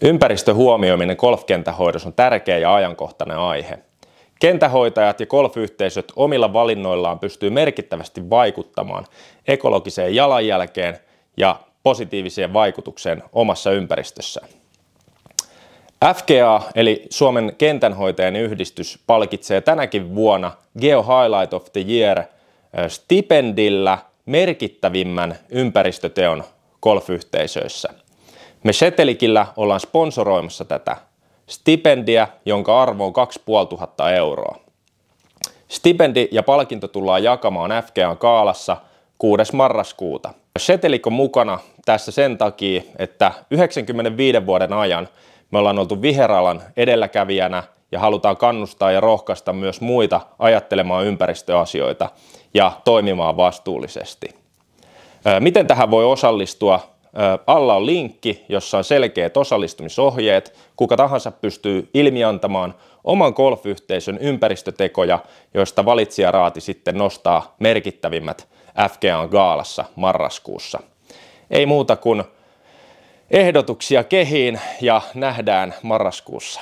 Ympäristön huomioiminen golfkentän hoidossa on tärkeä ja ajankohtainen aihe. Kentähoitajat ja golfyhteisöt omilla valinnoillaan pystyy merkittävästi vaikuttamaan ekologiseen jalanjälkeen ja positiiviseen vaikutukseen omassa ympäristössään. FGA eli Suomen kentänhoitajien yhdistys palkitsee tänäkin vuonna Geo Highlight of the Year stipendillä merkittävimmän ympäristöteon golfyhteisöissä. Me Setelikillä ollaan sponsoroimassa tätä stipendiä, jonka arvo on 2500 €. Stipendi ja palkinto tullaan jakamaan FGA:n gaalassa 6. marraskuuta. Setelik on mukana tässä sen takia, että 95 vuoden ajan me ollaan oltu viheralan edelläkävijänä ja halutaan kannustaa ja rohkaista myös muita ajattelemaan ympäristöasioita ja toimimaan vastuullisesti. Miten tähän voi osallistua? Alla on linkki, jossa on selkeät osallistumisohjeet. Kuka tahansa pystyy ilmiantamaan oman golfyhteisön ympäristötekoja, joista valitsijaraati sitten nostaa merkittävimmät FGA:n gaalassa marraskuussa. Ei muuta kuin ehdotuksia kehiin ja nähdään marraskuussa.